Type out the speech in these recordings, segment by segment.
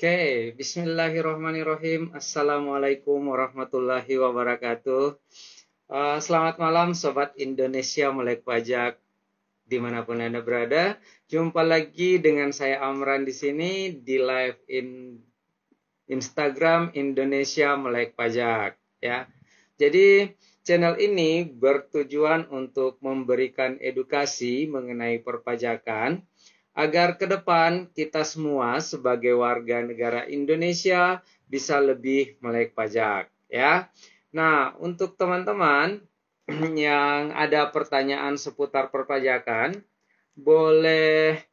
Bismillahirrahmanirrahim. Assalamualaikum warahmatullahi wabarakatuh. Selamat malam Sobat Indonesia Melek Pajak dimanapun Anda berada. Jumpa lagi dengan saya Amran di sini di live Instagram Indonesia Melek Pajak. Ya, jadi channel ini bertujuan untuk memberikan edukasi mengenai perpajakan agar ke depan kita semua sebagai warga negara Indonesia bisa lebih melek pajak, ya. Nah, untuk teman-teman yang ada pertanyaan seputar perpajakan, boleh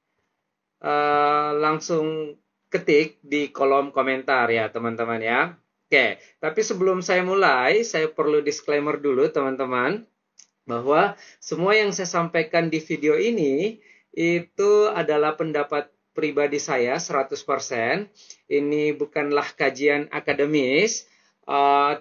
langsung ketik di kolom komentar ya, teman-teman ya. Oke, tapi sebelum saya mulai, saya perlu disclaimer dulu, teman-teman, bahwa semua yang saya sampaikan di video ini itu adalah pendapat pribadi saya 100%. Ini bukanlah kajian akademis,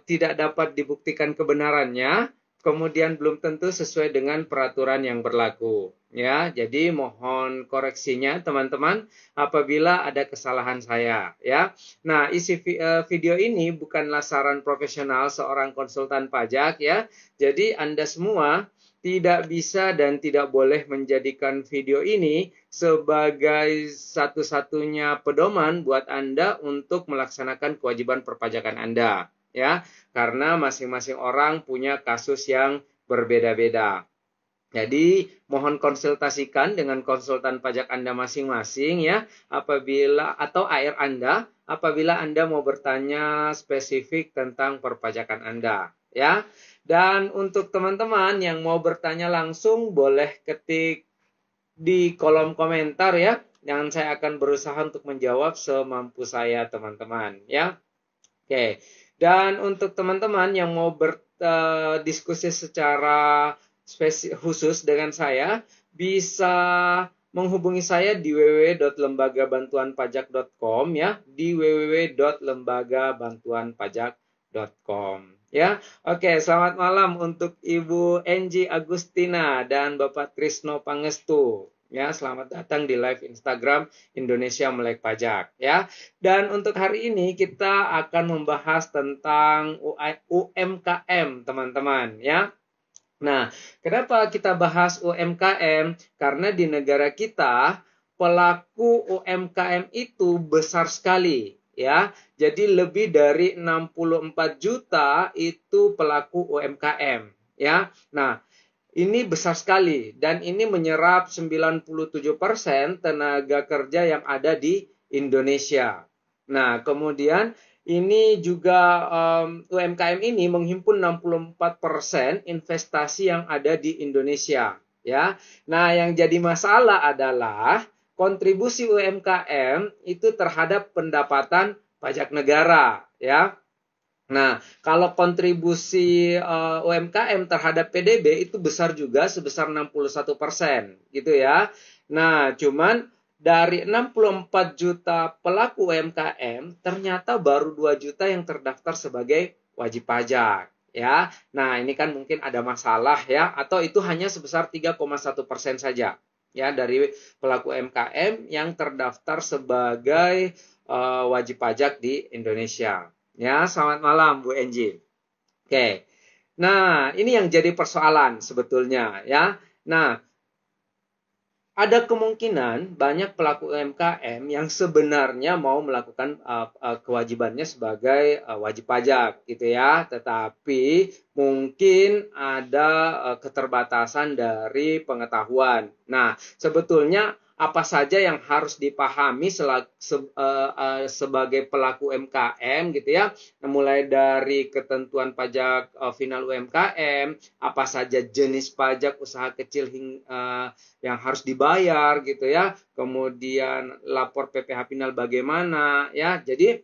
tidak dapat dibuktikan kebenarannya, kemudian belum tentu sesuai dengan peraturan yang berlaku. Ya, jadi mohon koreksinya teman-teman apabila ada kesalahan saya, ya. Nah, isi video ini bukanlah saran profesional seorang konsultan pajak, ya. Jadi Anda semua tidak bisa dan tidak boleh menjadikan video ini sebagai satu-satunya pedoman buat Anda untuk melaksanakan kewajiban perpajakan Anda, ya, karena masing-masing orang punya kasus yang berbeda-beda. Jadi mohon konsultasikan dengan konsultan pajak Anda masing-masing ya, atau AR Anda apabila Anda mau bertanya spesifik tentang perpajakan Anda, ya. Dan untuk teman-teman yang mau bertanya langsung boleh ketik di kolom komentar ya, yang saya akan berusaha untuk menjawab semampu saya teman-teman ya. Oke. Dan untuk teman-teman yang mau berdiskusi secara khusus dengan saya, bisa menghubungi saya di www.lembagabantuanpajak.com ya, di www.lembagabantuanpajak.com ya. Oke, selamat malam untuk Ibu Enji Agustina dan Bapak Trisno Pangestu. Ya, selamat datang di live Instagram Indonesia Melek Pajak ya. Dan untuk hari ini kita akan membahas tentang UMKM, teman-teman ya. Nah, kenapa kita bahas UMKM? Karena di negara kita pelaku UMKM itu besar sekali ya. Jadi lebih dari 64 juta itu pelaku UMKM ya. Nah, ini besar sekali dan ini menyerap 97% tenaga kerja yang ada di Indonesia. Nah, kemudian ini juga UMKM ini menghimpun 64% investasi yang ada di Indonesia, ya. Nah, yang jadi masalah adalah kontribusi UMKM itu terhadap pendapatan pajak negara, ya. Nah, kalau kontribusi UMKM terhadap PDB itu besar juga sebesar 61%, gitu ya. Nah, cuman dari 64 juta pelaku UMKM, ternyata baru 2 juta yang terdaftar sebagai wajib pajak, ya. Nah, ini kan mungkin ada masalah ya, atau itu hanya sebesar 3,1% saja, ya, dari pelaku UMKM yang terdaftar sebagai wajib pajak di Indonesia. Ya, selamat malam Bu Enji. Oke. Nah, ini yang jadi persoalan sebetulnya ya. Nah, ada kemungkinan banyak pelaku UMKM yang sebenarnya mau melakukan kewajibannya sebagai wajib pajak gitu ya, tetapi mungkin ada keterbatasan dari pengetahuan. Nah, sebetulnya apa saja yang harus dipahami sebagai pelaku UMKM gitu ya, mulai dari ketentuan pajak final UMKM, apa saja jenis pajak usaha kecil yang harus dibayar gitu ya, kemudian lapor PPh final bagaimana ya. Jadi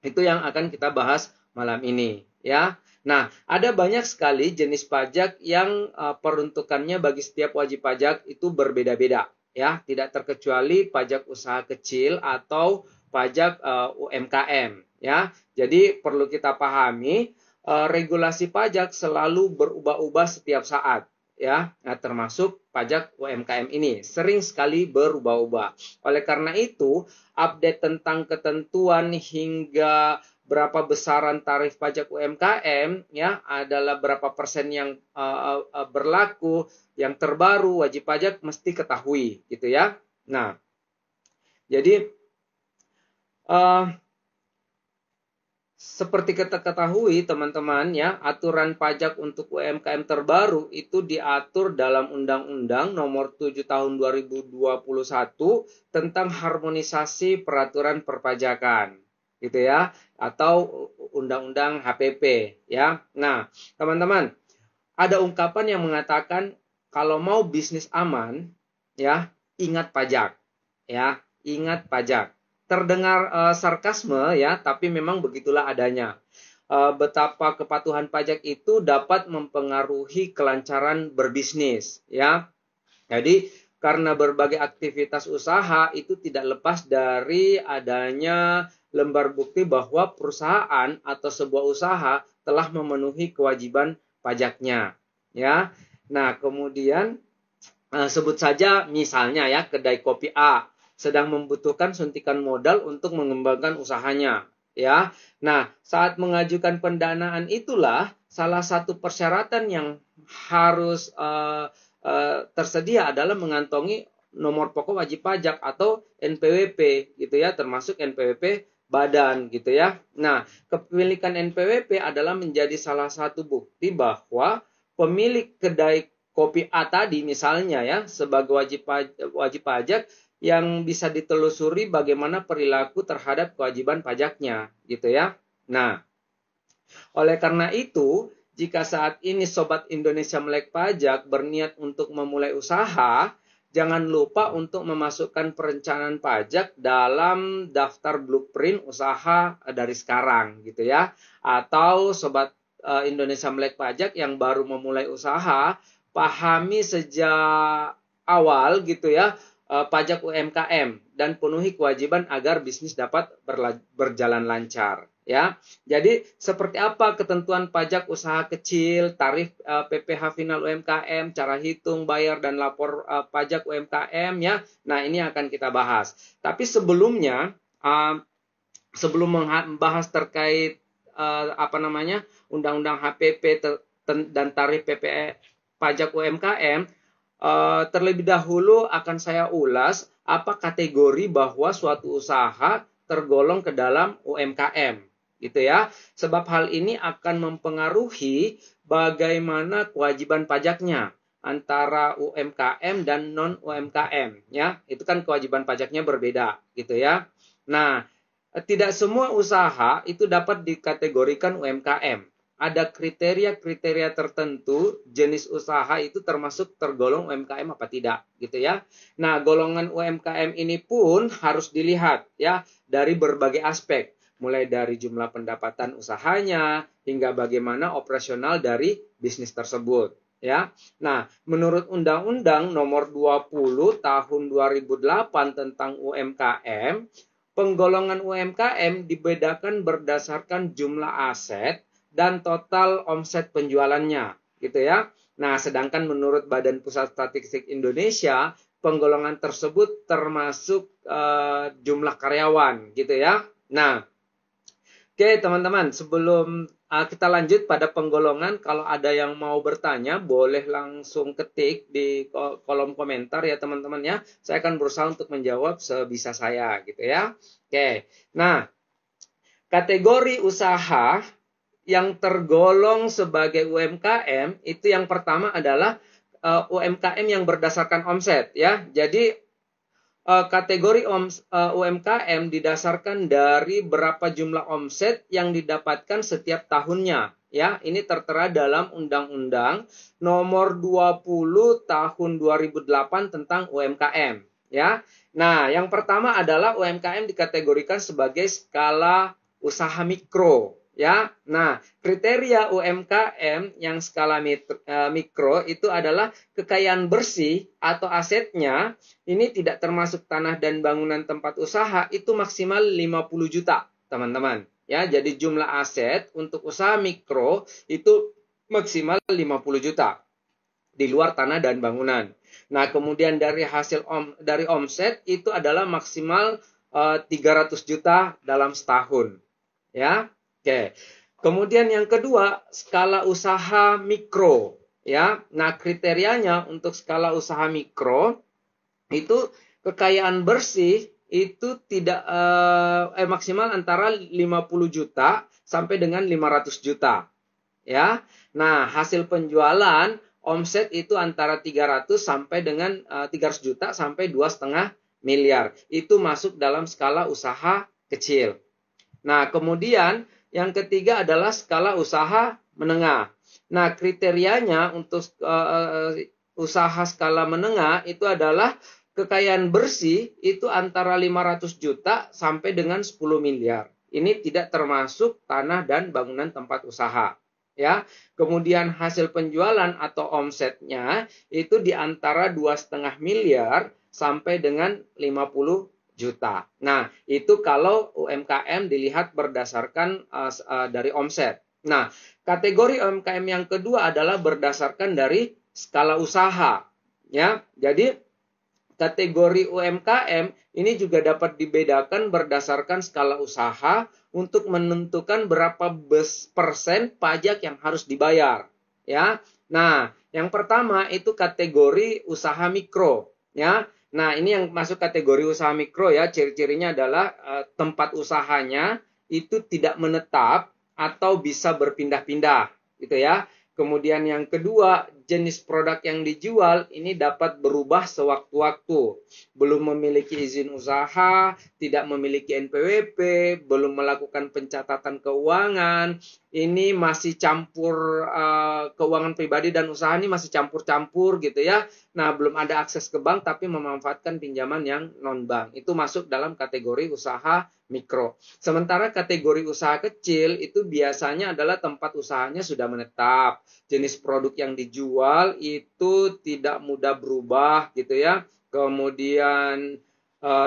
itu yang akan kita bahas malam ini ya. Nah, ada banyak sekali jenis pajak yang peruntukannya bagi setiap wajib pajak itu berbeda-beda ya, tidak terkecuali pajak usaha kecil atau pajak UMKM ya. Jadi perlu kita pahami regulasi pajak selalu berubah-ubah setiap saat ya. Nah, termasuk pajak UMKM ini sering sekali berubah-ubah. Oleh karena itu, update tentang ketentuan hingga berapa besaran tarif pajak UMKM ya adalah berapa persen yang berlaku, yang terbaru wajib pajak mesti ketahui gitu ya. Nah, jadi seperti kita ketahui teman-teman ya, aturan pajak untuk UMKM terbaru itu diatur dalam Undang-Undang Nomor 7 Tahun 2021 tentang harmonisasi peraturan perpajakan gitu ya, atau Undang-Undang HPP ya. Nah, teman-teman, ada ungkapan yang mengatakan kalau mau bisnis aman ya, ingat pajak ya, ingat pajak. Terdengar sarkasme ya, tapi memang begitulah adanya. Betapa kepatuhan pajak itu dapat mempengaruhi kelancaran berbisnis ya. Jadi karena berbagai aktivitas usaha itu tidak lepas dari adanya lembar bukti bahwa perusahaan atau sebuah usaha telah memenuhi kewajiban pajaknya ya. Nah, kemudian sebut saja misalnya ya, kedai kopi A sedang membutuhkan suntikan modal untuk mengembangkan usahanya ya. Nah, saat mengajukan pendanaan itulah salah satu persyaratan yang harus tersedia adalah mengantongi nomor pokok wajib pajak atau NPWP gitu ya, termasuk NPWP badan gitu ya. Nah, kepemilikan NPWP adalah menjadi salah satu bukti bahwa pemilik kedai kopi A tadi misalnya ya sebagai wajib pajak yang bisa ditelusuri bagaimana perilaku terhadap kewajiban pajaknya gitu ya. Nah, oleh karena itu, jika saat ini Sobat Indonesia Melek Pajak berniat untuk memulai usaha, jangan lupa untuk memasukkan perencanaan pajak dalam daftar blueprint usaha dari sekarang gitu ya. Atau Sobat Indonesia Melek Pajak yang baru memulai usaha, pahami sejak awal gitu ya pajak UMKM dan penuhi kewajiban agar bisnis dapat berjalan lancar ya. Jadi seperti apa ketentuan pajak usaha kecil, tarif PPh final UMKM, cara hitung, bayar dan lapor pajak UMKM ya. Nah, ini akan kita bahas. Tapi sebelumnya sebelum membahas terkait Undang-Undang HPP dan tarif pajak UMKM, terlebih dahulu akan saya ulas apa kategori bahwa suatu usaha tergolong ke dalam UMKM gitu ya. Sebab hal ini akan mempengaruhi bagaimana kewajiban pajaknya antara UMKM dan non UMKM ya. Itu kan kewajiban pajaknya berbeda gitu ya. Nah, tidak semua usaha itu dapat dikategorikan UMKM. Ada kriteria-kriteria tertentu jenis usaha itu termasuk tergolong UMKM apa tidak gitu ya. Nah, golongan UMKM ini pun harus dilihat ya dari berbagai aspek, mulai dari jumlah pendapatan usahanya hingga bagaimana operasional dari bisnis tersebut ya. Nah, menurut Undang-Undang Nomor 20 Tahun 2008 tentang UMKM, penggolongan UMKM dibedakan berdasarkan jumlah aset dan total omset penjualannya gitu ya. Nah, sedangkan menurut Badan Pusat Statistik Indonesia, penggolongan tersebut termasuk jumlah karyawan gitu ya. Nah, oke teman-teman, sebelum kita lanjut pada penggolongan, kalau ada yang mau bertanya boleh langsung ketik di kolom komentar ya teman-teman ya. Saya akan berusaha untuk menjawab sebisa saya gitu ya. Oke. Nah, kategori usaha yang tergolong sebagai UMKM itu yang pertama adalah UMKM yang berdasarkan omset ya. Jadi kategori UMKM didasarkan dari berapa jumlah omset yang didapatkan setiap tahunnya ya. Ini tertera dalam Undang-Undang Nomor 20 Tahun 2008 tentang UMKM ya. Nah, yang pertama adalah UMKM dikategorikan sebagai skala usaha mikro ya. Nah, kriteria UMKM yang skala mikro itu adalah kekayaan bersih atau asetnya ini tidak termasuk tanah dan bangunan tempat usaha itu maksimal 50 juta, teman-teman. Ya, jadi jumlah aset untuk usaha mikro itu maksimal 50 juta. di luar tanah dan bangunan. Nah, kemudian dari hasil dari omset itu adalah maksimal 300 juta dalam setahun. Ya. Oke. Kemudian yang kedua, skala usaha mikro, ya. Nah, kriterianya untuk skala usaha mikro itu kekayaan bersih itu tidak maksimal antara 50 juta sampai dengan 500 juta. Ya. Nah, hasil penjualan omset itu antara 300 sampai dengan 300 juta sampai 2,5 miliar. Itu masuk dalam skala usaha kecil. Nah, kemudian yang ketiga adalah skala usaha menengah. Nah, kriterianya untuk usaha skala menengah itu adalah kekayaan bersih itu antara 500 juta sampai dengan 10 miliar. Ini tidak termasuk tanah dan bangunan tempat usaha. Ya, kemudian hasil penjualan atau omsetnya itu di antara 2,5 miliar sampai dengan 50 juta. Nah, itu kalau UMKM dilihat berdasarkan dari omset. Nah, kategori UMKM yang kedua adalah berdasarkan dari skala usaha. Ya, jadi kategori UMKM ini juga dapat dibedakan berdasarkan skala usaha untuk menentukan berapa persen pajak yang harus dibayar. Ya, nah yang pertama itu kategori usaha mikro. Ya, nah ini yang masuk kategori usaha mikro ya. Ciri-cirinya adalah tempat usahanya itu tidak menetap atau bisa berpindah-pindah, gitu ya. Kemudian yang kedua, jenis produk yang dijual ini dapat berubah sewaktu-waktu. Belum memiliki izin usaha, tidak memiliki NPWP, belum melakukan pencatatan keuangan. Ini masih campur keuangan pribadi dan usaha ini masih campur-campur gitu ya. Nah, belum ada akses ke bank tapi memanfaatkan pinjaman yang non-bank. Itu masuk dalam kategori usaha mikro. Sementara kategori usaha kecil itu biasanya adalah tempat usahanya sudah menetap. Jenis produk yang dijual itu tidak mudah berubah gitu ya. Kemudian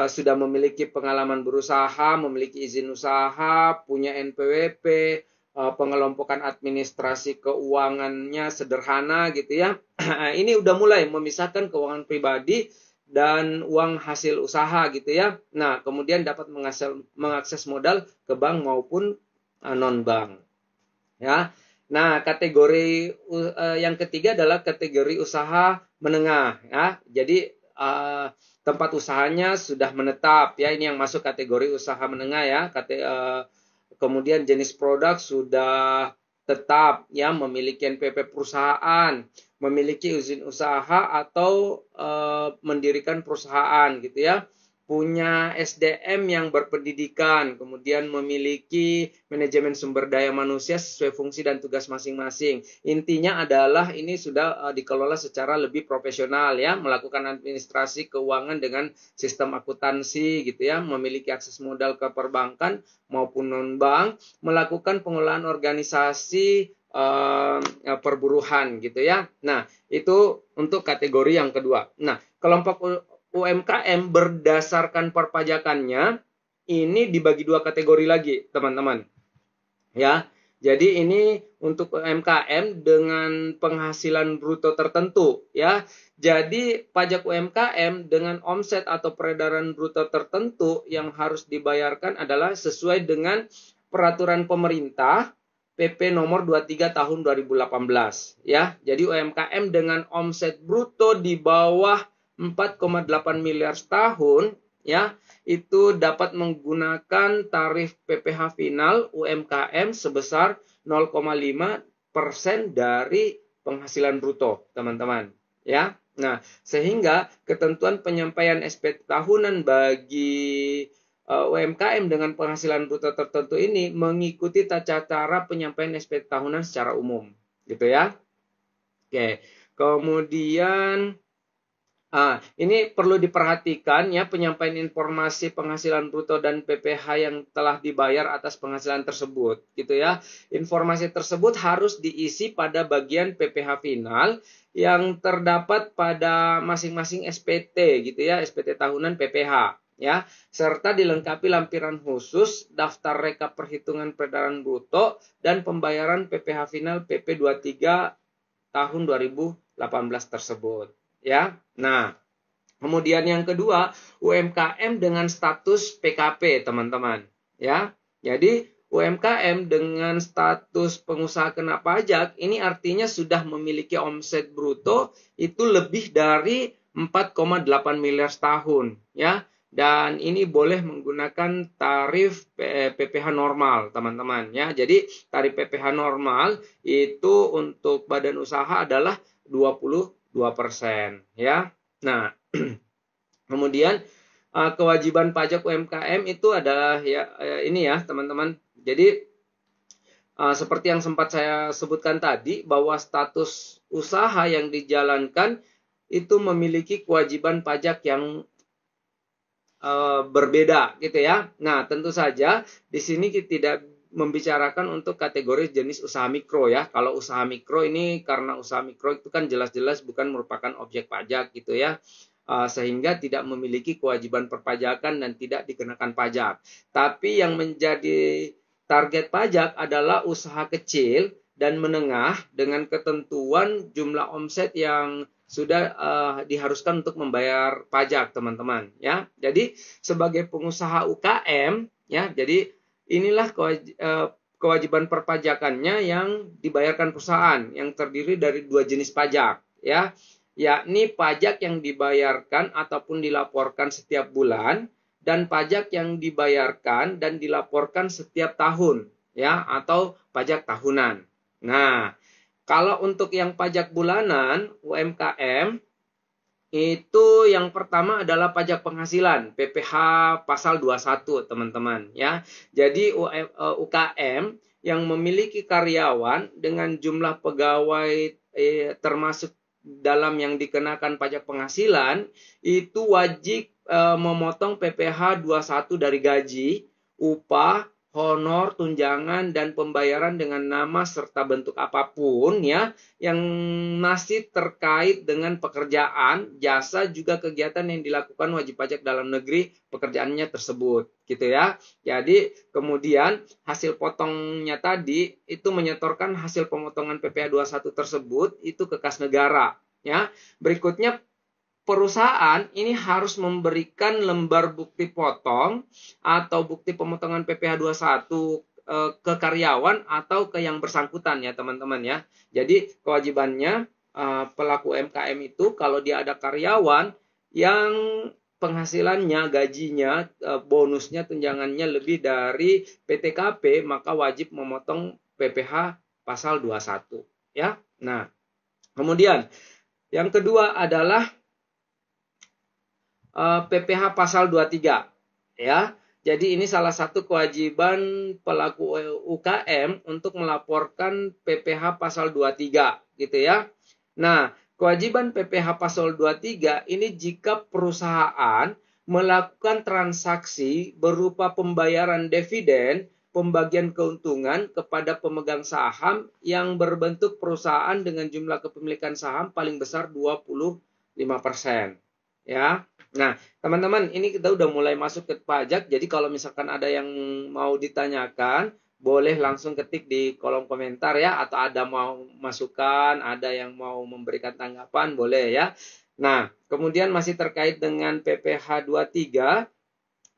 sudah memiliki pengalaman berusaha, memiliki izin usaha, punya NPWP, pengelompokan administrasi keuangannya sederhana gitu ya. Ini udah mulai memisahkan keuangan pribadi dan uang hasil usaha gitu ya. Nah, kemudian dapat mengakses modal ke bank maupun non-bank. Ya. Nah, kategori yang ketiga adalah kategori usaha menengah ya. Jadi tempat usahanya sudah menetap ya. Ini yang masuk kategori usaha menengah ya. Kemudian jenis produk sudah tetap ya, memiliki NPWP perusahaan, memiliki izin usaha atau mendirikan perusahaan gitu ya. Punya SDM yang berpendidikan, kemudian memiliki manajemen sumber daya manusia sesuai fungsi dan tugas masing-masing. Intinya adalah ini sudah dikelola secara lebih profesional ya, melakukan administrasi keuangan dengan sistem akuntansi gitu ya, memiliki akses modal ke perbankan maupun non-bank, melakukan pengelolaan organisasi perburuhan gitu ya. Nah, itu untuk kategori yang kedua. Nah, kelompok UMKM berdasarkan perpajakannya ini dibagi dua kategori lagi, teman-teman. Ya. Jadi ini untuk UMKM dengan penghasilan bruto tertentu, ya. Jadi pajak UMKM dengan omset atau peredaran bruto tertentu yang harus dibayarkan adalah sesuai dengan peraturan pemerintah PP nomor 23 tahun 2018, ya. Jadi UMKM dengan omset bruto di bawah 4,8 miliar setahun ya, itu dapat menggunakan tarif PPh final UMKM sebesar 0,5% dari penghasilan bruto, teman-teman. Ya. Nah, sehingga ketentuan penyampaian SPT tahunan bagi UMKM dengan penghasilan bruto tertentu ini mengikuti tata cara penyampaian SPT tahunan secara umum, gitu ya. Oke. Kemudian ini perlu diperhatikan ya, penyampaian informasi penghasilan bruto dan PPh yang telah dibayar atas penghasilan tersebut gitu ya. Informasi tersebut harus diisi pada bagian PPh final yang terdapat pada masing-masing SPT gitu ya, SPT tahunan PPh ya, serta dilengkapi lampiran khusus, daftar rekap perhitungan peredaran bruto dan pembayaran PPh final PP 23 tahun 2018 tersebut, ya. Nah, kemudian yang kedua, UMKM dengan status PKP, teman-teman, ya. Jadi UMKM dengan status pengusaha kena pajak ini artinya sudah memiliki omset bruto itu lebih dari 4,8 miliar setahun, ya. Dan ini boleh menggunakan tarif PPh normal, teman-teman, ya. Jadi tarif PPh normal itu untuk badan usaha adalah 22%, ya. Nah, kemudian kewajiban pajak UMKM itu adalah ya ini ya, teman-teman. Jadi seperti yang sempat saya sebutkan tadi, bahwa status usaha yang dijalankan itu memiliki kewajiban pajak yang berbeda, gitu ya. Nah, tentu saja di sini kita tidak membicarakan untuk kategori jenis usaha mikro, ya. Kalau usaha mikro ini, karena usaha mikro itu kan jelas-jelas bukan merupakan objek pajak, gitu ya. Sehingga tidak memiliki kewajiban perpajakan dan tidak dikenakan pajak. Tapi yang menjadi target pajak adalah usaha kecil dan menengah dengan ketentuan jumlah omset yang sudah diharuskan untuk membayar pajak, teman-teman, ya. Jadi sebagai pengusaha UKM, ya, jadi inilah kewajiban perpajakannya yang dibayarkan perusahaan yang terdiri dari dua jenis pajak, ya, yakni pajak yang dibayarkan ataupun dilaporkan setiap bulan dan pajak yang dibayarkan dan dilaporkan setiap tahun, ya, atau pajak tahunan. Nah, kalau untuk yang pajak bulanan UMKM itu yang pertama adalah pajak penghasilan PPh pasal 21, teman-teman, ya. Jadi UKM yang memiliki karyawan dengan jumlah pegawai termasuk dalam yang dikenakan pajak penghasilan itu wajib memotong PPh 21 dari gaji, upah, honor, tunjangan, dan pembayaran dengan nama serta bentuk apapun, ya, yang masih terkait dengan pekerjaan, jasa, juga kegiatan yang dilakukan wajib pajak dalam negeri pekerjaannya tersebut, gitu ya. Jadi kemudian hasil potongnya tadi itu menyetorkan hasil pemotongan PPh 21 tersebut itu ke kas negara, ya. Berikutnya, perusahaan ini harus memberikan lembar bukti potong atau bukti pemotongan PPh 21 ke karyawan atau ke yang bersangkutan, ya, teman-teman, ya. Jadi kewajibannya pelaku UMKM itu kalau dia ada karyawan yang penghasilannya, gajinya, bonusnya, tunjangannya lebih dari PTKP, maka wajib memotong PPh pasal 21, ya. Nah, kemudian yang kedua adalah PPh pasal 23, ya. Jadi ini salah satu kewajiban pelaku UKM untuk melaporkan PPh pasal 23, gitu ya. Nah, kewajiban PPh pasal 23 ini jika perusahaan melakukan transaksi berupa pembayaran dividen, pembagian keuntungan kepada pemegang saham yang berbentuk perusahaan dengan jumlah kepemilikan saham paling besar 25%, ya. Nah, teman-teman, ini kita udah mulai masuk ke pajak. Jadi kalau misalkan ada yang mau ditanyakan, boleh langsung ketik di kolom komentar, ya. Atau ada mau masukan, ada yang mau memberikan tanggapan, boleh, ya. Nah, kemudian masih terkait dengan PPh 23.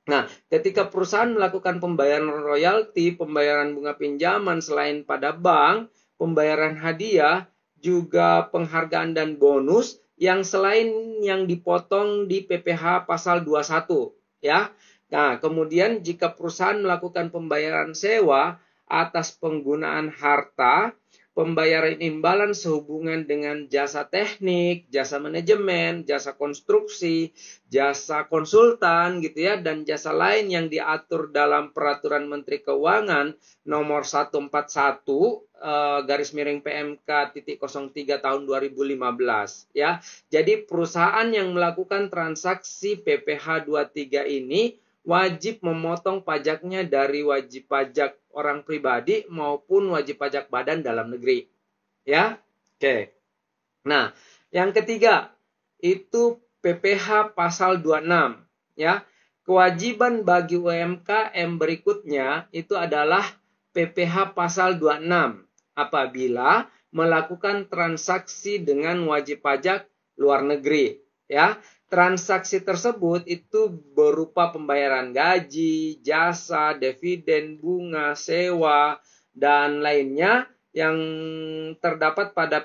Nah, ketika perusahaan melakukan pembayaran royalti, pembayaran bunga pinjaman selain pada bank, pembayaran hadiah, juga penghargaan dan bonus, yang selain yang dipotong di PPh pasal 21, ya. Nah, kemudian jika perusahaan melakukan pembayaran sewa atas penggunaan harta, pembayaran imbalan sehubungan dengan jasa teknik, jasa manajemen, jasa konstruksi, jasa konsultan, gitu ya, dan jasa lain yang diatur dalam Peraturan Menteri Keuangan nomor 141 /PMK.03 tahun 2015, ya. Jadi perusahaan yang melakukan transaksi PPh 23 ini wajib memotong pajaknya dari wajib pajak orang pribadi maupun wajib pajak badan dalam negeri, ya. Oke. Nah, yang ketiga itu PPh pasal 26, ya. Kewajiban bagi UMKM berikutnya itu adalah PPh pasal 26 apabila melakukan transaksi dengan wajib pajak luar negeri, ya. Transaksi tersebut itu berupa pembayaran gaji, jasa, dividen, bunga, sewa, dan lainnya yang terdapat pada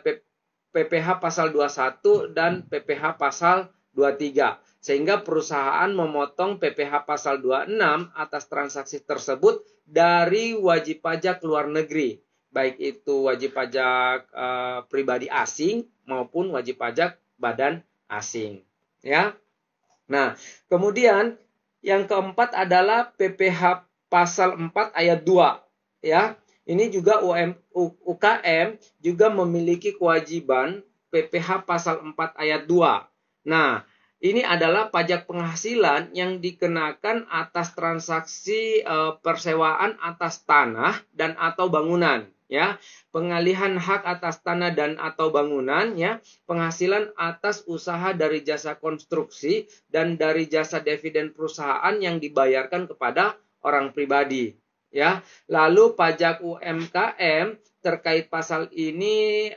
PPh pasal 21 dan PPh pasal 23. Sehingga perusahaan memotong PPh pasal 26 atas transaksi tersebut dari wajib pajak luar negeri. Baik itu wajib pajak pribadi asing maupun wajib pajak badan asing. Ya. Nah, kemudian yang keempat adalah PPh pasal 4 ayat 2. Ya. Ini juga UKM juga memiliki kewajiban PPh pasal 4 ayat 2. Nah, ini adalah pajak penghasilan yang dikenakan atas transaksi persewaan atas tanah dan atau bangunan, ya. Pengalihan hak atas tanah dan atau bangunan, ya. Penghasilan atas usaha dari jasa konstruksi dan dari jasa dividen perusahaan yang dibayarkan kepada orang pribadi, ya. Lalu pajak UMKM terkait pasal ini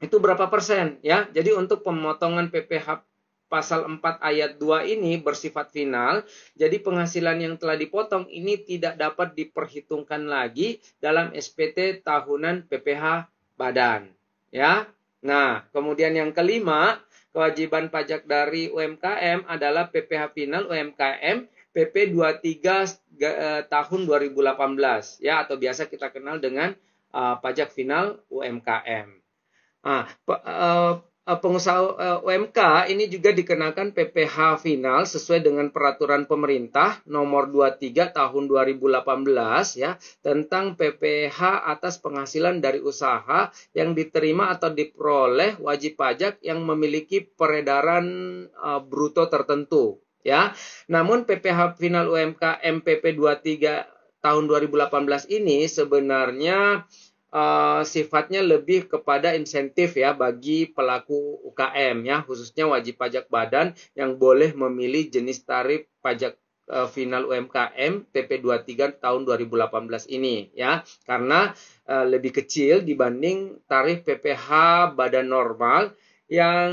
itu berapa persen, ya. Jadi untuk pemotongan PPh pasal 4 ayat 2 ini bersifat final. Jadi penghasilan yang telah dipotong ini tidak dapat diperhitungkan lagi dalam SPT tahunan PPh badan, ya. Nah, kemudian yang kelima, kewajiban pajak dari UMKM adalah PPh final UMKM PP 23 tahun 2018, ya, atau biasa kita kenal dengan pajak final UMKM. Pengusaha UMK ini juga dikenakan PPh final sesuai dengan peraturan pemerintah nomor 23 tahun 2018, ya, tentang PPh atas penghasilan dari usaha yang diterima atau diperoleh wajib pajak yang memiliki peredaran bruto tertentu, ya. Namun PPh final UMK MPP 23 tahun 2018 ini sebenarnya sifatnya lebih kepada insentif, ya, bagi pelaku UKM, ya, khususnya wajib pajak badan yang boleh memilih jenis tarif pajak final UMKM PP 23 tahun 2018 ini, ya, karena lebih kecil dibanding tarif PPh badan normal yang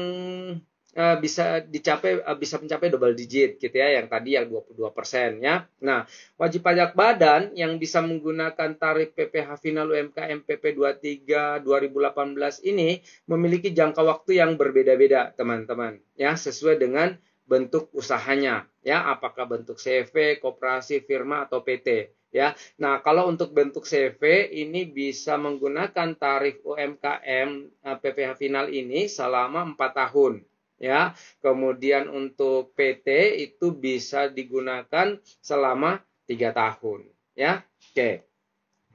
bisa mencapai double digit, gitu ya, yang tadi yang 22%, ya. Nah, wajib pajak badan yang bisa menggunakan tarif PPh final UMKM PP 23 2018 ini memiliki jangka waktu yang berbeda-beda, teman-teman, ya, sesuai dengan bentuk usahanya, ya, apakah bentuk CV, koperasi, firma atau PT, ya. Nah, kalau untuk bentuk CV ini bisa menggunakan tarif UMKM PPh final ini selama 4 tahun. Ya, kemudian untuk PT itu bisa digunakan selama 3 tahun, ya. Oke.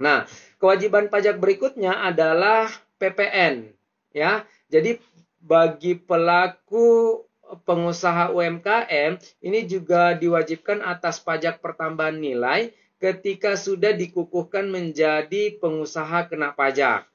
Nah, kewajiban pajak berikutnya adalah PPN, ya. Jadi bagi pelaku pengusaha UMKM ini juga diwajibkan atas pajak pertambahan nilai ketika sudah dikukuhkan menjadi pengusaha kena pajak,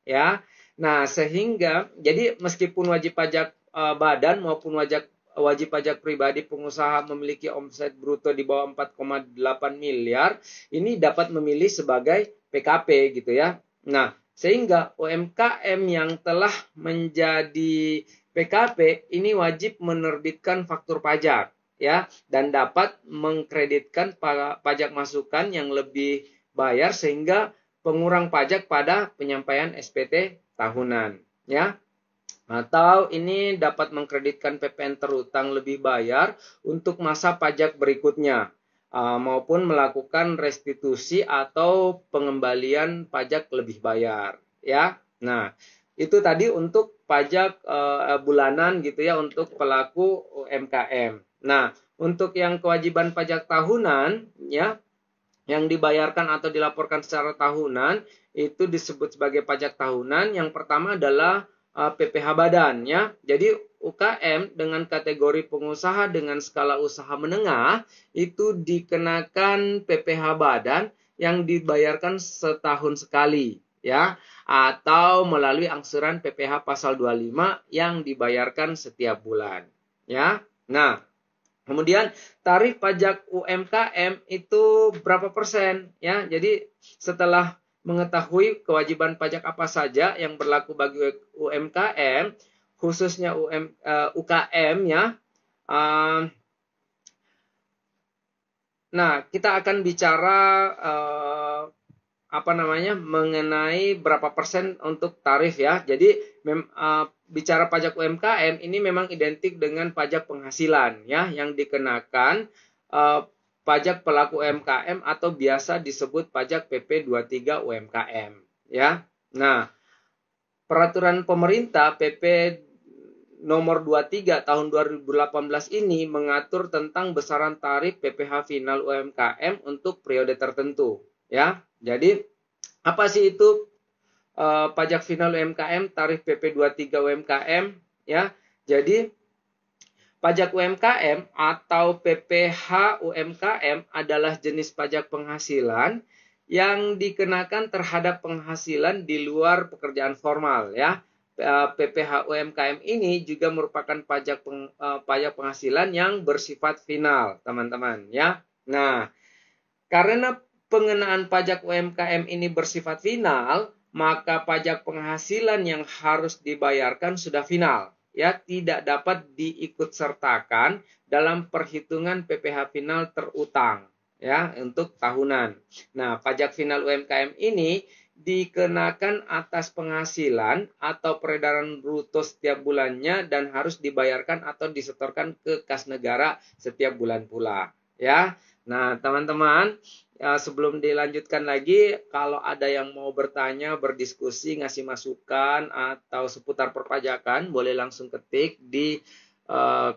ya. Nah, sehingga jadi meskipun wajib pajak badan maupun wajib pajak pribadi pengusaha memiliki omset bruto di bawah 4,8 miliar, ini dapat memilih sebagai PKP, gitu ya. Nah, sehingga UMKM yang telah menjadi PKP ini wajib menerbitkan faktur pajak, ya, dan dapat mengkreditkan pajak masukan yang lebih bayar sehingga pengurang pajak pada penyampaian SPT tahunan, ya. Atau ini dapat mengkreditkan PPN terutang lebih bayar untuk masa pajak berikutnya, maupun melakukan restitusi atau pengembalian pajak lebih bayar, ya. Nah, itu tadi untuk pajak bulanan, gitu ya, untuk pelaku UMKM. Nah, untuk yang kewajiban pajak tahunan, ya, yang dibayarkan atau dilaporkan secara tahunan itu disebut sebagai pajak tahunan. Yang pertama adalah PPh badan, ya. Jadi UKM dengan kategori pengusaha dengan skala usaha menengah itu dikenakan PPh badan yang dibayarkan setahun sekali, ya, atau melalui angsuran PPh pasal 25 yang dibayarkan setiap bulan, ya. Nah, kemudian tarif pajak UMKM itu berapa persen, ya. Jadi setelah mengetahui kewajiban pajak apa saja yang berlaku bagi UMKM, khususnya UKM ya. Nah, kita akan bicara mengenai berapa persen untuk tarif ya. Jadi bicara pajak UMKM ini memang identik dengan pajak penghasilan ya yang dikenakan pajak pelaku UMKM atau biasa disebut pajak PP 23 UMKM ya. Nah, peraturan pemerintah PP nomor 23 tahun 2018 ini mengatur tentang besaran tarif PPh final UMKM untuk periode tertentu ya. Jadi apa sih itu pajak final UMKM tarif PP 23 UMKM ya? Jadi pajak UMKM atau PPh UMKM adalah jenis pajak penghasilan yang dikenakan terhadap penghasilan di luar pekerjaan formal ya. PPh UMKM ini juga merupakan pajak penghasilan yang bersifat final, teman-teman ya. Nah, karena pengenaan pajak UMKM ini bersifat final, maka pajak penghasilan yang harus dibayarkan sudah final, ya, tidak dapat diikutsertakan dalam perhitungan PPh final terutang, ya, untuk tahunan. Nah, pajak final UMKM ini dikenakan atas penghasilan atau peredaran bruto setiap bulannya dan harus dibayarkan atau disetorkan ke kas negara setiap bulan pula, ya. Nah, teman-teman, sebelum dilanjutkan lagi, kalau ada yang mau bertanya, berdiskusi, ngasih masukan, atau seputar perpajakan, boleh langsung ketik di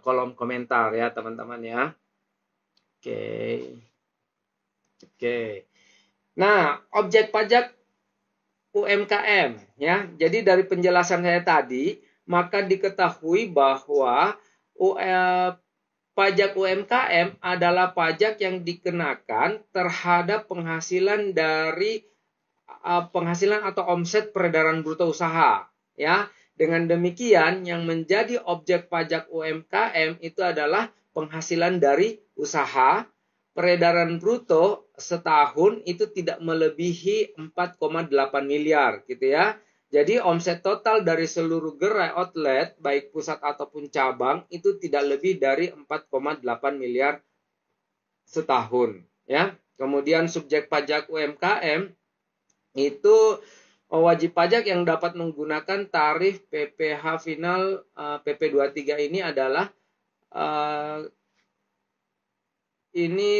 kolom komentar ya, teman-teman ya. Oke. Nah, objek pajak UMKM ya. Jadi dari penjelasan saya tadi, maka diketahui bahwa pajak UMKM adalah pajak yang dikenakan terhadap penghasilan dari penghasilan atau omset peredaran bruto usaha ya. Dengan demikian yang menjadi objek pajak UMKM itu adalah penghasilan dari usaha. Peredaran bruto setahun itu tidak melebihi 4,8 miliar gitu ya. Jadi omset total dari seluruh gerai outlet, baik pusat ataupun cabang, itu tidak lebih dari 4,8 miliar setahun. Ya. Kemudian subjek pajak UMKM itu wajib pajak yang dapat menggunakan tarif PPh final PP 23 ini adalah ini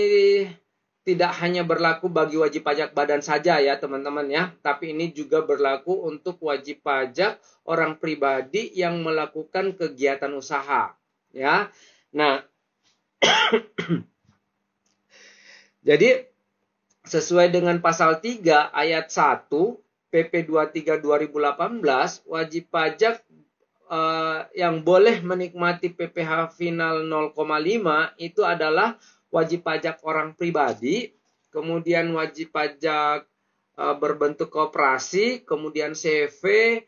tidak hanya berlaku bagi wajib pajak badan saja ya teman-teman ya, tapi ini juga berlaku untuk wajib pajak orang pribadi yang melakukan kegiatan usaha ya. Nah, jadi sesuai dengan pasal 3 ayat 1 PP 23 2018, wajib pajak yang boleh menikmati PPh final 0,5 itu adalah wajib pajak orang pribadi, kemudian wajib pajak berbentuk koperasi, kemudian CV,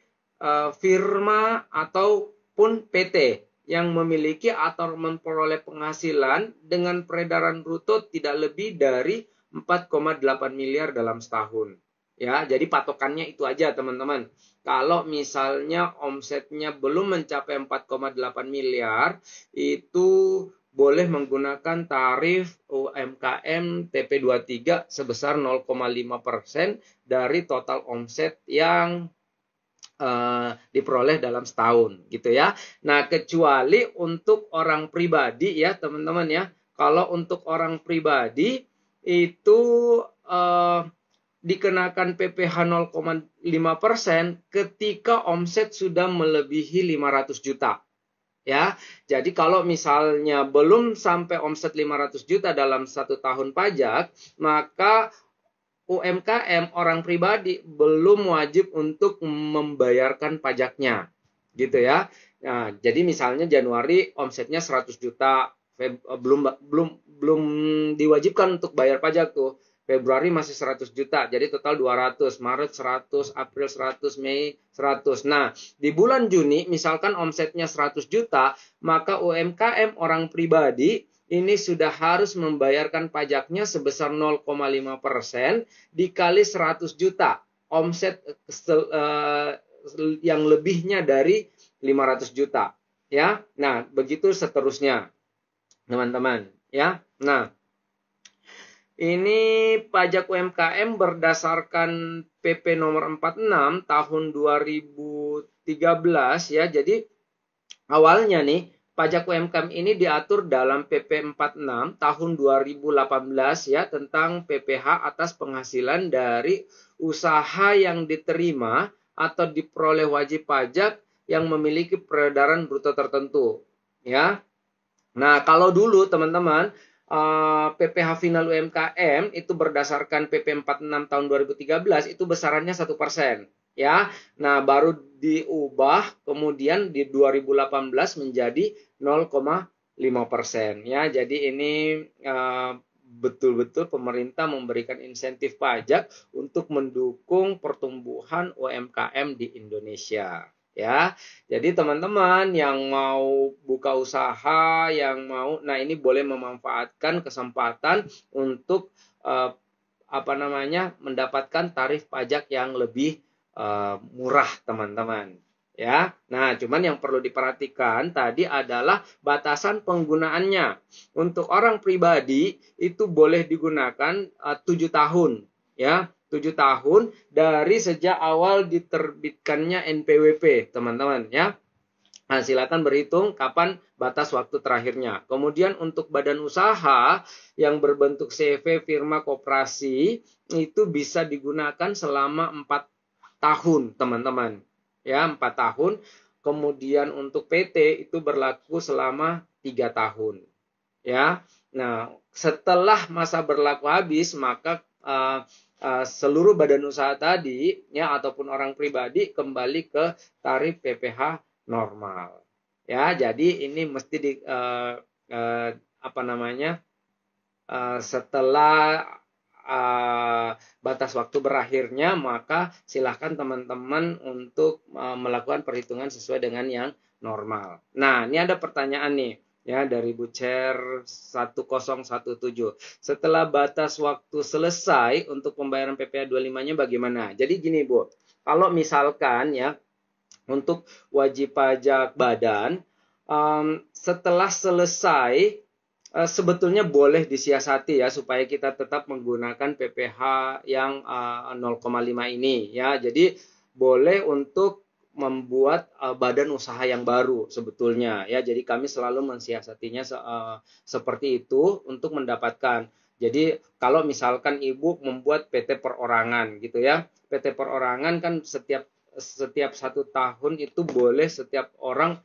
firma, ataupun PT yang memiliki atau memperoleh penghasilan dengan peredaran bruto tidak lebih dari 4,8 miliar dalam setahun. Ya, jadi patokannya itu aja teman-teman. Kalau misalnya omsetnya belum mencapai 4,8 miliar, itu boleh menggunakan tarif UMKM TP23 sebesar 0,5% dari total omset yang diperoleh dalam setahun gitu ya. Nah, kecuali untuk orang pribadi ya teman-teman ya. Kalau untuk orang pribadi itu dikenakan PPh 0,5% ketika omset sudah melebihi 500 juta. Ya, jadi kalau misalnya belum sampai omset 500 juta dalam 1 tahun pajak, maka UMKM orang pribadi belum wajib untuk membayarkan pajaknya. Gitu ya. Nah, jadi misalnya Januari omsetnya 100 juta, belum diwajibkan untuk bayar pajak tuh. Februari masih 100 juta, jadi total 200, Maret 100, April 100, Mei 100. Nah, di bulan Juni misalkan omsetnya 100 juta, maka UMKM orang pribadi ini sudah harus membayarkan pajaknya sebesar 0,5% dikali 100 juta. omset yang lebihnya dari 500 juta ya. Nah, begitu seterusnya teman-teman ya. Nah, ini pajak UMKM berdasarkan PP nomor 46 tahun 2013 ya. Jadi awalnya nih pajak UMKM ini diatur dalam PP 46 tahun 2018 ya, tentang PPh atas penghasilan dari usaha yang diterima atau diperoleh wajib pajak yang memiliki peredaran bruto tertentu ya. Nah, kalau dulu teman-teman PPh final UMKM itu berdasarkan PP 46 tahun 2013 itu besarannya 1%. Ya, nah baru diubah kemudian di 2018 menjadi 0,5%. Ya, jadi ini betul-betul pemerintah memberikan insentif pajak untuk mendukung pertumbuhan UMKM di Indonesia. Ya, jadi teman-teman yang mau buka usaha, yang mau, nah ini boleh memanfaatkan kesempatan untuk mendapatkan tarif pajak yang lebih murah, teman-teman. Ya, nah cuman yang perlu diperhatikan tadi adalah batasan penggunaannya. Untuk orang pribadi itu boleh digunakan 7 tahun, ya. 7 tahun dari sejak awal diterbitkannya NPWP, teman-teman ya. Nah, silakan berhitung kapan batas waktu terakhirnya. Kemudian untuk badan usaha yang berbentuk CV, firma, koperasi itu bisa digunakan selama 4 tahun, teman-teman. Ya, 4 tahun. Kemudian untuk PT itu berlaku selama 3 tahun. Ya. Nah, setelah masa berlaku habis, maka seluruh badan usaha tadi ya ataupun orang pribadi kembali ke tarif PPh normal. Ya, jadi ini mesti setelah batas waktu berakhirnya, maka silahkan teman-teman untuk melakukan perhitungan sesuai dengan yang normal. Nah, ini ada pertanyaan nih ya dari Bu Cer 1017. Setelah batas waktu selesai untuk pembayaran PPh 25-nya bagaimana? Jadi gini Bu, kalau misalkan ya untuk wajib pajak badan setelah selesai sebetulnya boleh disiasati ya supaya kita tetap menggunakan PPh yang 0,5 ini ya. Jadi boleh untuk membuat badan usaha yang baru sebetulnya ya. Jadi kami selalu mensiasatinya seperti itu untuk mendapatkan. Jadi kalau misalkan Ibu membuat PT perorangan gitu ya. PT perorangan kan setiap 1 tahun itu boleh setiap orang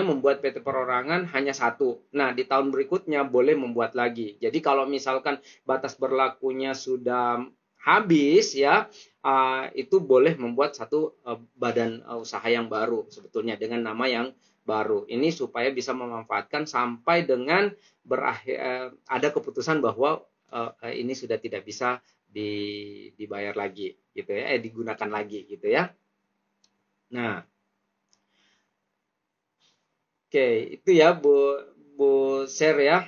membuat PT perorangan hanya 1. Nah, di tahun berikutnya boleh membuat lagi. Jadi kalau misalkan batas berlakunya sudah habis ya, itu boleh membuat satu badan usaha yang baru sebetulnya dengan nama yang baru. Ini supaya bisa memanfaatkan sampai dengan ada keputusan bahwa ini sudah tidak bisa dibayar lagi gitu ya, digunakan lagi gitu ya. Nah, oke, itu ya Bu share ya.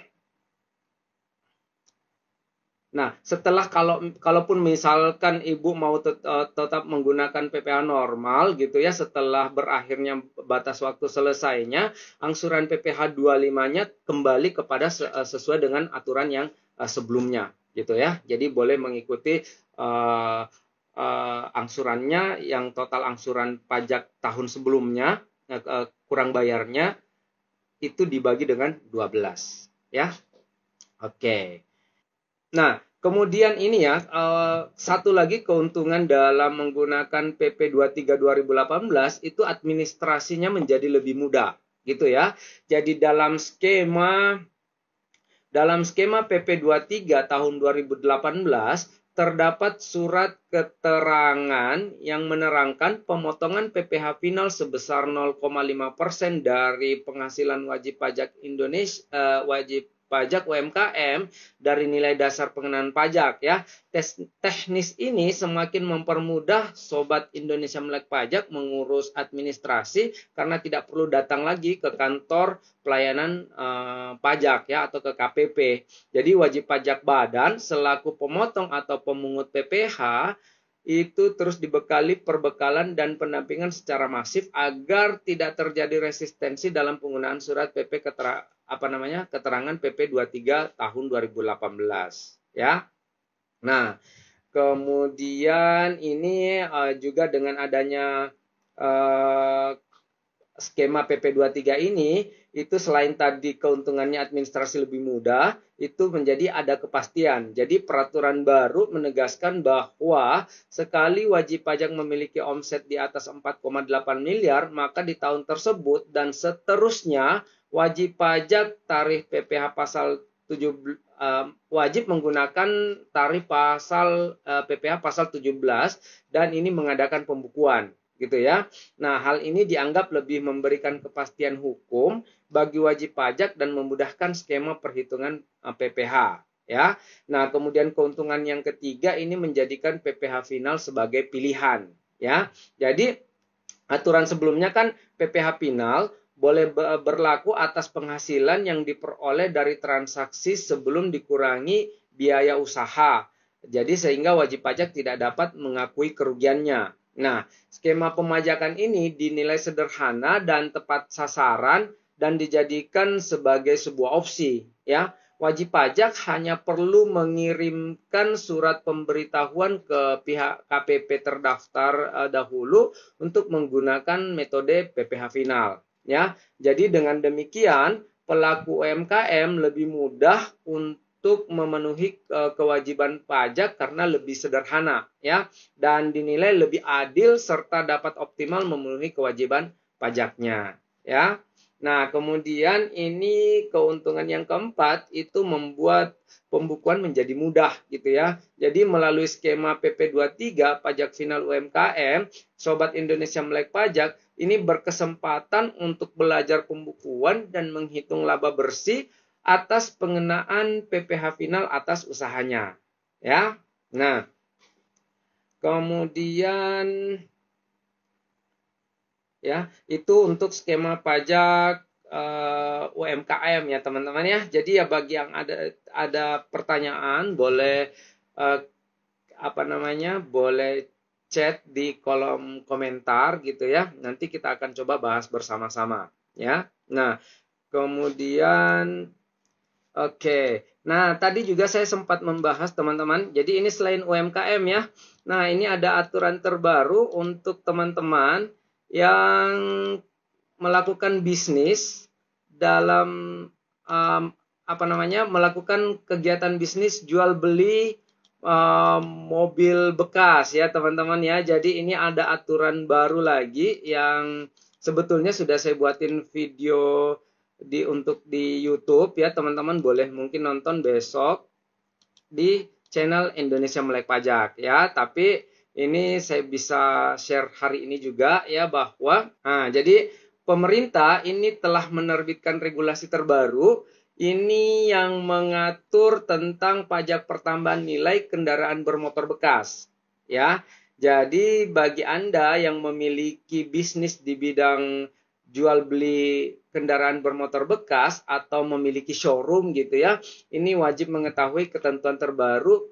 Nah, setelah kalaupun misalkan Ibu mau tetap menggunakan PPh normal gitu ya, setelah berakhirnya batas waktu selesainya, angsuran PPh 25-nya kembali kepada sesuai dengan aturan yang sebelumnya gitu ya. Jadi boleh mengikuti angsurannya yang total angsuran pajak tahun sebelumnya kurang bayarnya itu dibagi dengan 12 ya. Oke. Nah, kemudian ini ya, satu lagi keuntungan dalam menggunakan PP 23 2018 itu administrasinya menjadi lebih mudah, gitu ya. Jadi dalam skema PP 23 tahun 2018 terdapat surat keterangan yang menerangkan pemotongan PPh final sebesar 0,5% dari penghasilan wajib pajak Indonesia, wajib pajak UMKM dari nilai dasar pengenaan pajak ya. Teknis ini semakin mempermudah Sobat Indonesia Melek Pajak mengurus administrasi karena tidak perlu datang lagi ke kantor pelayanan pajak ya atau ke KPP. Jadi wajib pajak badan selaku pemotong atau pemungut PPh itu terus dibekali perbekalan dan pendampingan secara masif agar tidak terjadi resistensi dalam penggunaan surat PP keterangan PP 23 tahun 2018 ya. Nah, kemudian ini juga dengan adanya skema PP 23 ini, itu selain tadi keuntungannya administrasi lebih mudah, itu menjadi ada kepastian. Jadi peraturan baru menegaskan bahwa sekali wajib pajak memiliki omset di atas 4,8 miliar, maka di tahun tersebut dan seterusnya wajib pajak tarif PPh pasal 7 wajib menggunakan tarif pasal PPh pasal 17 dan ini mengadakan pembukuan gitu ya. Nah, hal ini dianggap lebih memberikan kepastian hukum bagi wajib pajak dan memudahkan skema perhitungan PPh ya. Nah, kemudian keuntungan yang ketiga ini menjadikan PPh final sebagai pilihan ya. Jadi aturan sebelumnya kan PPh final boleh berlaku atas penghasilan yang diperoleh dari transaksi sebelum dikurangi biaya usaha. Jadi sehingga wajib pajak tidak dapat mengakui kerugiannya. Nah, skema pemajakan ini dinilai sederhana dan tepat sasaran dan dijadikan sebagai sebuah opsi, ya. Wajib pajak hanya perlu mengirimkan surat pemberitahuan ke pihak KPP terdaftar dahulu untuk menggunakan metode PPh final, ya. Jadi dengan demikian, pelaku UMKM lebih mudah untuk memenuhi kewajiban pajak karena lebih sederhana ya dan dinilai lebih adil serta dapat optimal memenuhi kewajiban pajaknya ya. Nah, kemudian ini keuntungan yang keempat itu membuat pembukuan menjadi mudah gitu ya. Jadi melalui skema PP 23 pajak final UMKM, Sobat Indonesia Melek Pajak ini berkesempatan untuk belajar pembukuan dan menghitung laba bersih atas pengenaan PPh final atas usahanya ya. Nah, kemudian ya, itu untuk skema pajak UMKM ya, teman-teman ya. Jadi ya bagi yang ada pertanyaan boleh boleh chat di kolom komentar gitu ya. Nanti kita akan coba bahas bersama-sama ya. Nah, kemudian oke. Nah, tadi juga saya sempat membahas teman-teman. Jadi ini selain UMKM ya. Nah, ini ada aturan terbaru untuk teman-teman yang melakukan bisnis dalam melakukan kegiatan bisnis jual beli mobil bekas ya, teman-teman ya. Jadi ini ada aturan baru lagi yang sebetulnya sudah saya buatin video untuk di YouTube ya, teman-teman boleh mungkin nonton besok di channel Indonesia Melek Pajak ya. Tapi ini saya bisa share hari ini juga ya bahwa jadi pemerintah ini telah menerbitkan regulasi terbaru ini yang mengatur tentang pajak pertambahan nilai kendaraan bermotor bekas ya. Jadi bagi Anda yang memiliki bisnis di bidang jual beli kendaraan bermotor bekas atau memiliki showroom gitu ya, ini wajib mengetahui ketentuan terbaru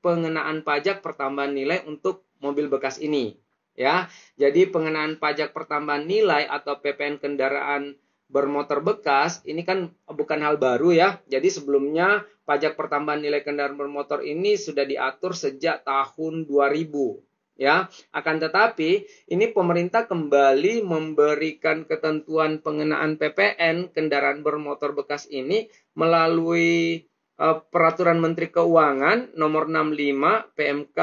pengenaan pajak pertambahan nilai untuk mobil bekas ini ya. Jadi pengenaan pajak pertambahan nilai atau PPN kendaraan bermotor bekas ini kan bukan hal baru ya. Jadi sebelumnya pajak pertambahan nilai kendaraan bermotor ini sudah diatur sejak tahun 2000 ya. Akan tetapi ini pemerintah kembali memberikan ketentuan pengenaan PPN kendaraan bermotor bekas ini melalui Peraturan Menteri Keuangan nomor 65 PMK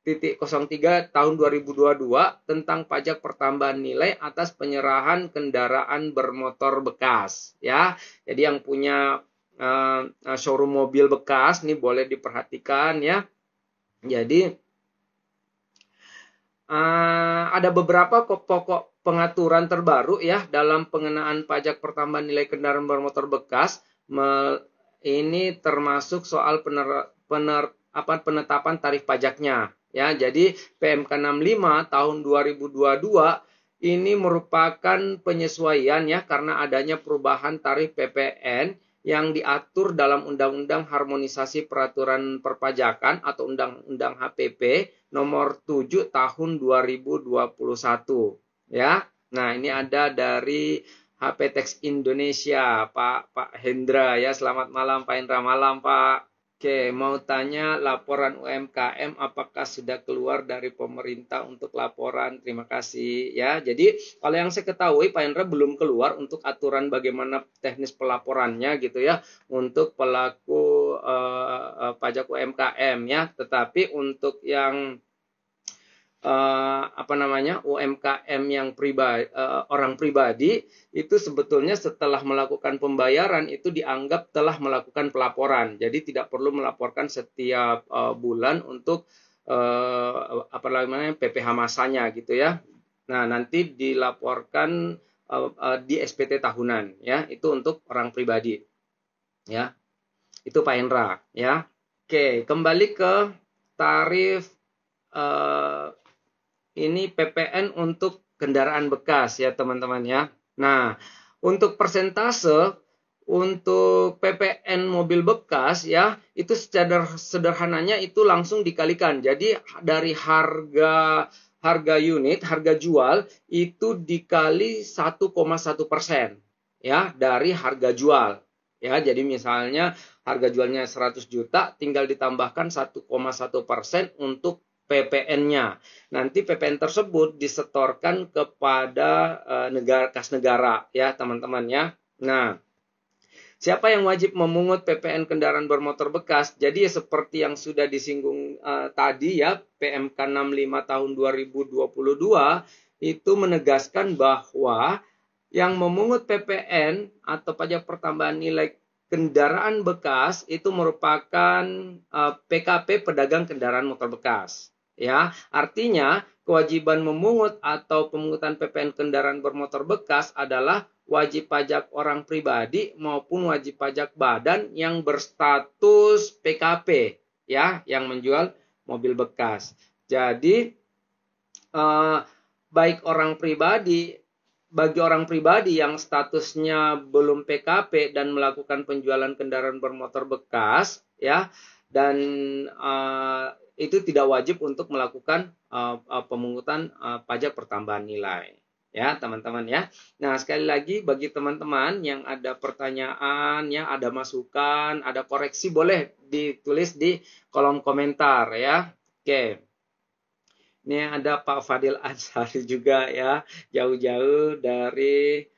03 tahun 2022 tentang pajak pertambahan nilai atas penyerahan kendaraan bermotor bekas ya. Jadi yang punya showroom mobil bekas nih boleh diperhatikan ya. Jadi ada beberapa pokok pengaturan terbaru ya dalam pengenaan pajak pertambahan nilai kendaraan bermotor bekas ini termasuk soal penetapan tarif pajaknya. Ya, jadi PMK 65 tahun 2022 ini merupakan penyesuaian ya karena adanya perubahan tarif PPN yang diatur dalam Undang-Undang Harmonisasi Peraturan Perpajakan atau Undang-Undang HPP nomor 7 tahun 2021 ya. Nah, ini ada dari HP Teks Indonesia, Pak Hendra ya. Selamat malam Pak Hendra, malam Pak. Oke, mau tanya laporan UMKM apakah sudah keluar dari pemerintah untuk laporan? Terima kasih ya. Jadi kalau yang saya ketahui Pak Hendra belum keluar untuk aturan bagaimana teknis pelaporannya gitu ya untuk pelaku pajak UMKM ya. Tetapi untuk yang UMKM yang orang pribadi itu sebetulnya setelah melakukan pembayaran itu dianggap telah melakukan pelaporan. Jadi tidak perlu melaporkan setiap bulan untuk PPh masanya gitu ya. Nah, nanti dilaporkan di SPT tahunan ya. Itu untuk orang pribadi. Ya. Itu Pak Hendra ya. Oke, kembali ke tarif ini PPN untuk kendaraan bekas ya teman-teman ya. Nah, untuk persentase untuk PPN mobil bekas ya, itu secara sederhananya itu langsung dikalikan. Jadi dari harga unit, harga jual itu dikali 1,1% ya dari harga jual. Ya, jadi misalnya harga jualnya 100 juta tinggal ditambahkan 1,1% untuk PPN-nya. Nanti PPN tersebut disetorkan kepada kas negara ya teman-teman ya. Nah, siapa yang wajib memungut PPN kendaraan bermotor bekas? Jadi seperti yang sudah disinggung tadi ya, PMK 65 tahun 2022 itu menegaskan bahwa yang memungut PPN atau pajak pertambahan nilai kendaraan bekas itu merupakan PKP pedagang kendaraan motor bekas. Ya, artinya kewajiban memungut atau pemungutan PPN kendaraan bermotor bekas adalah wajib pajak orang pribadi maupun wajib pajak badan yang berstatus PKP ya, yang menjual mobil bekas. Jadi bagi orang pribadi yang statusnya belum PKP dan melakukan penjualan kendaraan bermotor bekas ya, dan itu tidak wajib untuk melakukan pemungutan pajak pertambahan nilai ya teman-teman ya. Nah, sekali lagi bagi teman-teman yang ada pertanyaan ya, ada masukan, ada koreksi, boleh ditulis di kolom komentar ya. Oke. Ini ada Pak Fadil Ansari juga ya, jauh-jauh dari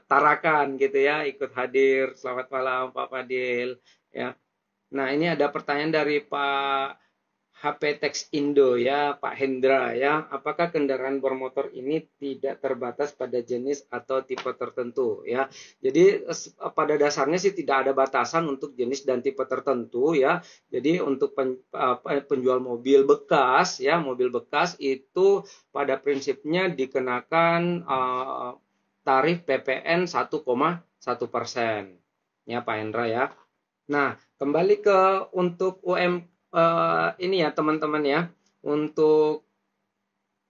Tarakan gitu ya, ikut hadir. Selamat malam Pak Fadil ya. Nah, ini ada pertanyaan dari Pak HP Teks Indo ya, Pak Hendra ya. Apakah kendaraan bermotor ini tidak terbatas pada jenis atau tipe tertentu ya? Jadi pada dasarnya sih tidak ada batasan untuk jenis dan tipe tertentu ya. Jadi untuk penjual mobil bekas ya, mobil bekas itu pada prinsipnya dikenakan tarif PPN 1,1% ya Pak Hendra ya. Nah, kembali ke untuk ini ya teman-teman ya, untuk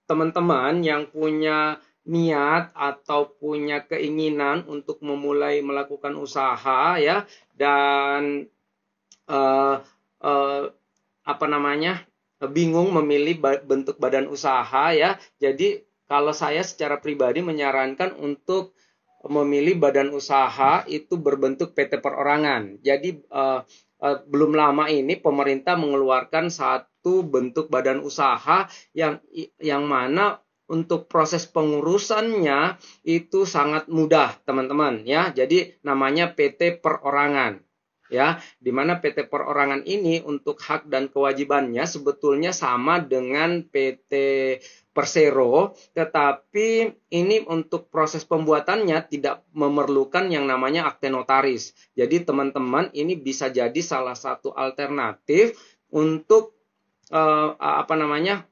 teman-teman yang punya niat atau punya keinginan untuk memulai melakukan usaha ya, dan bingung memilih bentuk badan usaha ya. Jadi kalau saya secara pribadi menyarankan untuk memilih badan usaha itu berbentuk PT perorangan. Jadi belum lama ini pemerintah mengeluarkan satu bentuk badan usaha yang mana untuk proses pengurusannya itu sangat mudah, teman-teman ya. Jadi namanya PT perorangan. Ya, di mana PT perorangan ini untuk hak dan kewajibannya sebetulnya sama dengan PT Persero, tetapi ini untuk proses pembuatannya tidak memerlukan yang namanya akte notaris. Jadi teman-teman ini bisa jadi salah satu alternatif untuk apa namanya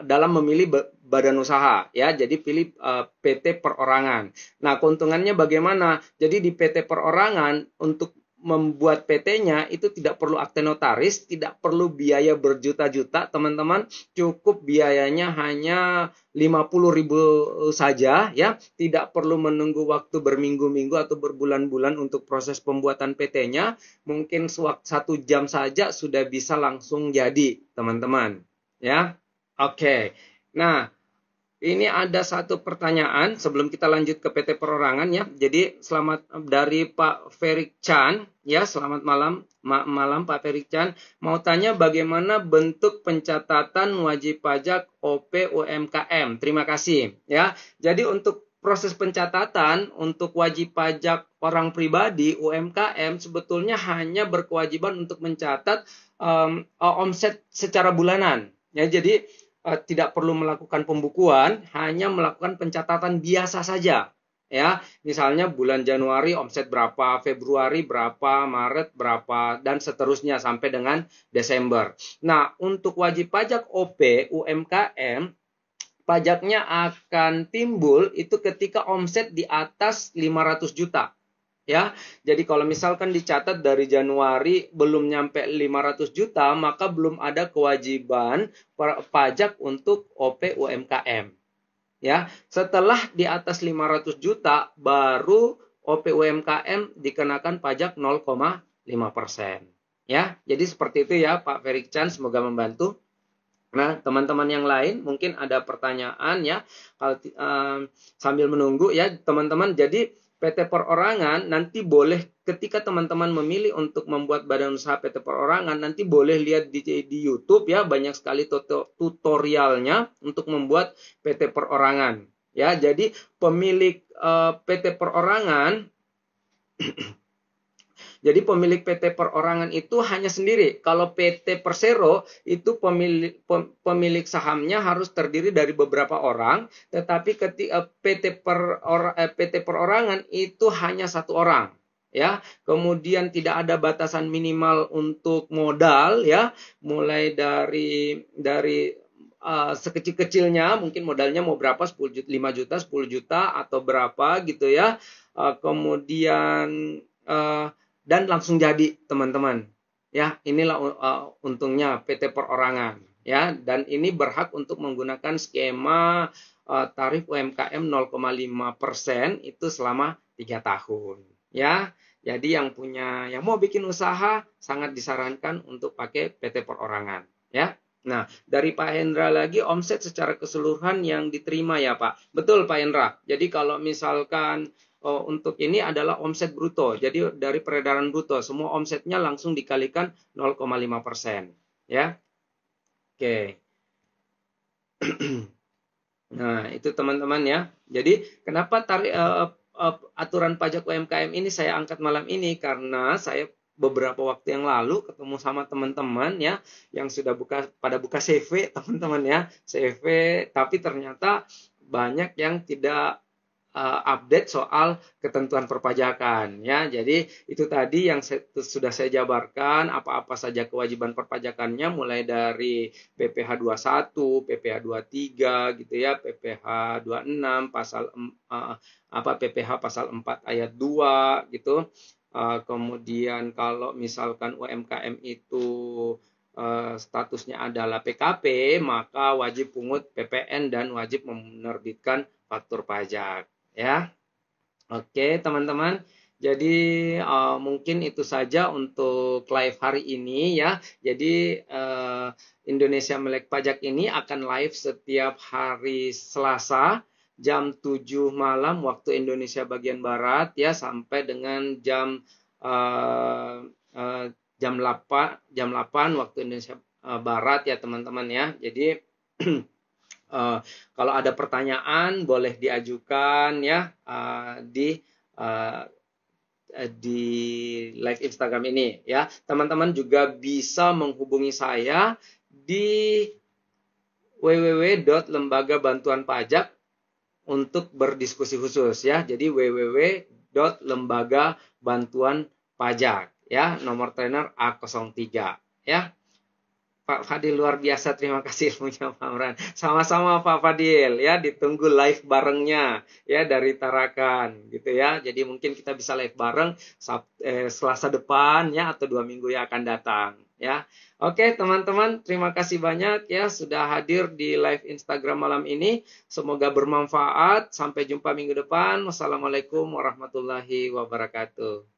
dalam memilih badan usaha ya. Jadi pilih PT perorangan. Nah, keuntungannya bagaimana? Jadi di PT perorangan untuk membuat PT-nya itu tidak perlu akte notaris, tidak perlu biaya berjuta-juta, teman-teman. Cukup biayanya hanya 50.000 saja ya. Tidak perlu menunggu waktu berminggu-minggu atau berbulan-bulan untuk proses pembuatan PT-nya. Mungkin 1 jam saja sudah bisa langsung jadi, teman-teman. Ya. Oke. Nah, ini ada satu pertanyaan sebelum kita lanjut ke PT Perorangan ya. Jadi selamat dari Pak Ferik Chan ya. Selamat malam, malam Pak Ferik Chan. Mau tanya bagaimana bentuk pencatatan wajib pajak OP UMKM. Terima kasih ya. Jadi untuk proses pencatatan untuk wajib pajak orang pribadi UMKM sebetulnya hanya berkewajiban untuk mencatat omset secara bulanan. Ya, jadi tidak perlu melakukan pembukuan, hanya melakukan pencatatan biasa saja. Ya, misalnya bulan Januari omset berapa, Februari berapa, Maret berapa, dan seterusnya sampai dengan Desember. Nah, untuk wajib pajak OP UMKM, pajaknya akan timbul itu ketika omset di atas 500 juta. Ya, jadi kalau misalkan dicatat dari Januari belum nyampe 500 juta, maka belum ada kewajiban pajak untuk OP UMKM. Ya, setelah di atas 500 juta baru OP UMKM dikenakan pajak 0,5%. Ya, jadi seperti itu ya Pak Ferik Chan, semoga membantu. Nah, teman-teman yang lain mungkin ada pertanyaan ya. Kalau sambil menunggu ya, teman-teman. Jadi PT Perorangan nanti boleh ketika teman-teman memilih untuk membuat badan usaha PT Perorangan, nanti boleh lihat di YouTube ya, banyak sekali tutorialnya untuk membuat PT Perorangan. Ya, jadi pemilik PT Perorangan jadi pemilik PT Perorangan itu hanya sendiri. Kalau PT Persero itu pemilik sahamnya harus terdiri dari beberapa orang, tetapi ketika PT Perorangan itu hanya 1 orang. Ya, kemudian tidak ada batasan minimal untuk modal ya, mulai dari sekecil-kecilnya mungkin modalnya mau berapa, 5 juta, 10 juta atau berapa gitu ya. Kemudian dan langsung jadi, teman-teman. Ya, inilah untungnya PT Perorangan ya, dan ini berhak untuk menggunakan skema tarif UMKM 0,5% itu selama 3 tahun ya. Jadi yang mau bikin usaha sangat disarankan untuk pakai PT Perorangan ya. Nah, dari Pak Hendra lagi, omset secara keseluruhan yang diterima ya Pak. Betul Pak Hendra. Jadi kalau misalkan untuk ini adalah omset bruto. Jadi dari peredaran bruto, semua omsetnya langsung dikalikan 0,5%. Ya. Oke. Nah, itu teman-teman ya. Jadi kenapa aturan pajak UMKM ini saya angkat malam ini? Karena saya beberapa waktu yang lalu ketemu sama teman-teman ya yang sudah pada buka CV, teman-teman ya. CV, tapi ternyata banyak yang tidak update soal ketentuan perpajakan ya. Jadi itu tadi yang sudah saya jabarkan apa-apa saja kewajiban perpajakannya, mulai dari PPh 21, PPh 23 gitu ya, PPh 26 pasal PPh pasal 4 ayat 2 gitu. Kemudian kalau misalkan UMKM itu statusnya adalah PKP, maka wajib pungut PPN dan wajib menerbitkan faktur pajak. Ya, oke teman-teman. Jadi mungkin itu saja untuk live hari ini ya. Jadi Indonesia Melek Pajak ini akan live setiap hari Selasa jam 7 malam waktu Indonesia bagian Barat ya, sampai dengan jam 8 waktu Indonesia Barat ya teman-teman ya. Jadi kalau ada pertanyaan boleh diajukan ya di live Instagram ini ya. Teman-teman juga bisa menghubungi saya di www.lembagabantuanpajak untuk berdiskusi khusus ya. Jadi www.lembagabantuanpajak ya, nomor teller A03 ya. Pak Fadil luar biasa, terima kasih ilmunya Pak Amran. Sama-sama Pak Fadil ya, ditunggu live barengnya ya dari Tarakan gitu ya. Jadi mungkin kita bisa live bareng Selasa depan ya atau 2 minggu yang akan datang ya. Oke teman-teman, terima kasih banyak ya sudah hadir di live Instagram malam ini. Semoga bermanfaat. Sampai jumpa minggu depan. Wassalamualaikum warahmatullahi wabarakatuh.